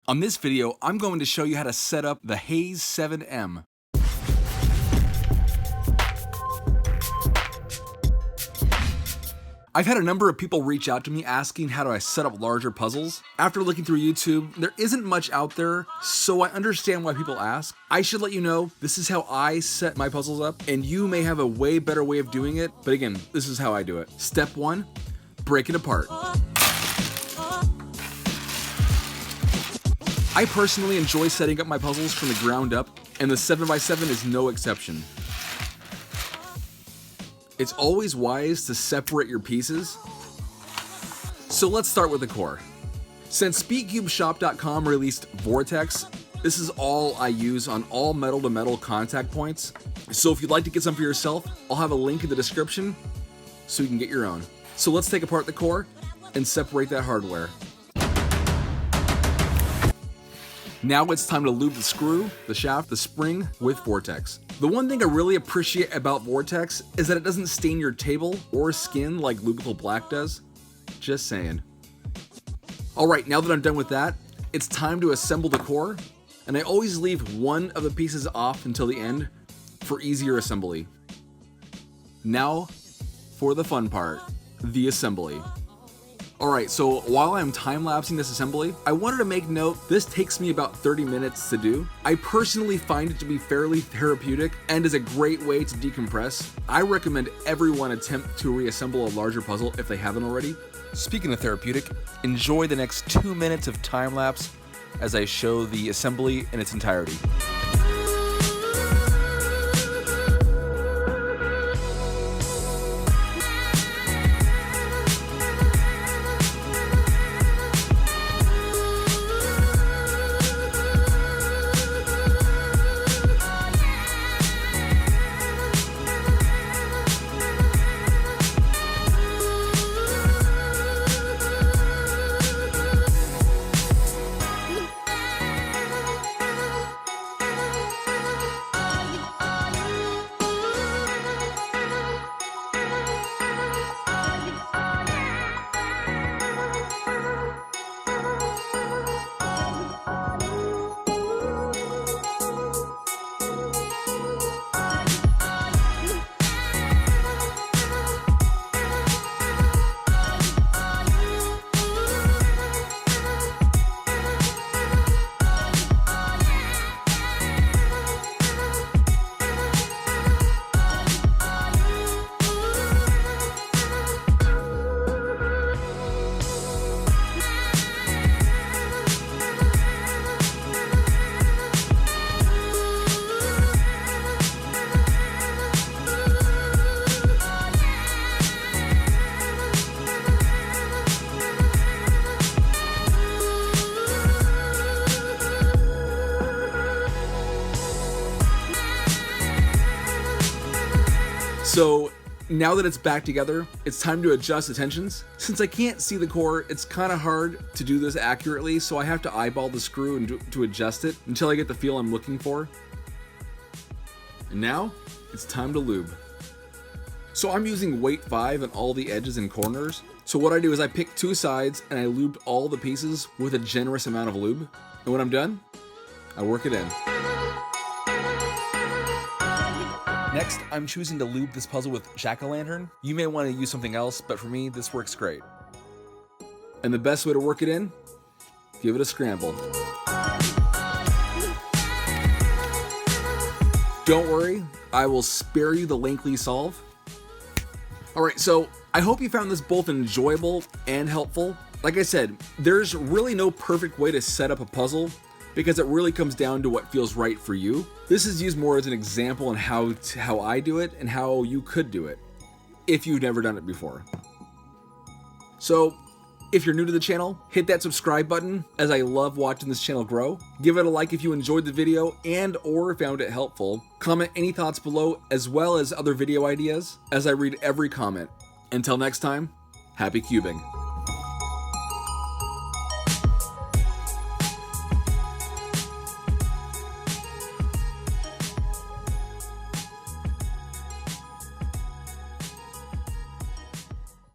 On this video, I'm going to show you how to set up the Haze 7M. I've had a number of people reach out to me asking how do I set up larger puzzles. After looking through YouTube, there isn't much out there, so I understand why people ask. I should let you know, this is how I set my puzzles up, and you may have a way better way of doing it, but again, this is how I do it. Step 1, break it apart. I personally enjoy setting up my puzzles from the ground up, and the 7x7 is no exception. It's always wise to separate your pieces. So let's start with the core. Since SpeedCubeShop.com released Vortex, this is all I use on all metal-to-metal contact points. So if you'd like to get some for yourself, I'll have a link in the description so you can get your own. So let's take apart the core and separate that hardware. Now it's time to lube the screw, the shaft, the spring with Vortex. The one thing I really appreciate about Vortex is that it doesn't stain your table or skin like Lubical Black does. Just saying. Alright, now that I'm done with that, it's time to assemble the core, and I always leave one of the pieces off until the end for easier assembly. Now for the fun part, the assembly. Alright, so while I'm time-lapsing this assembly, I wanted to make note this takes me about 30 minutes to do. I personally find it to be fairly therapeutic and is a great way to decompress. I recommend everyone attempt to reassemble a larger puzzle if they haven't already. Speaking of therapeutic, enjoy the next 2 minutes of time-lapse as I show the assembly in its entirety. So now that it's back together, it's time to adjust the tensions. Since I can't see the core, it's kind of hard to do this accurately, so I have to eyeball the screw and to adjust it until I get the feel I'm looking for. And now, it's time to lube. So I'm using weight 5 on all the edges and corners. So what I do is I pick 2 sides and I lubed all the pieces with a generous amount of lube. And when I'm done, I work it in. Next, I'm choosing to lube this puzzle with jack-o'-lantern. You may want to use something else, but for me, this works great. And the best way to work it in? Give it a scramble. Don't worry, I will spare you the lengthy solve. Alright, so I hope you found this both enjoyable and helpful. Like I said, there's really no perfect way to set up a puzzle, because it really comes down to what feels right for you. This is used more as an example on how I do it and how you could do it, if you've never done it before. So, if you're new to the channel, hit that subscribe button, as I love watching this channel grow. Give it a like if you enjoyed the video and or found it helpful. Comment any thoughts below, as well as other video ideas, as I read every comment. Until next time, happy cubing.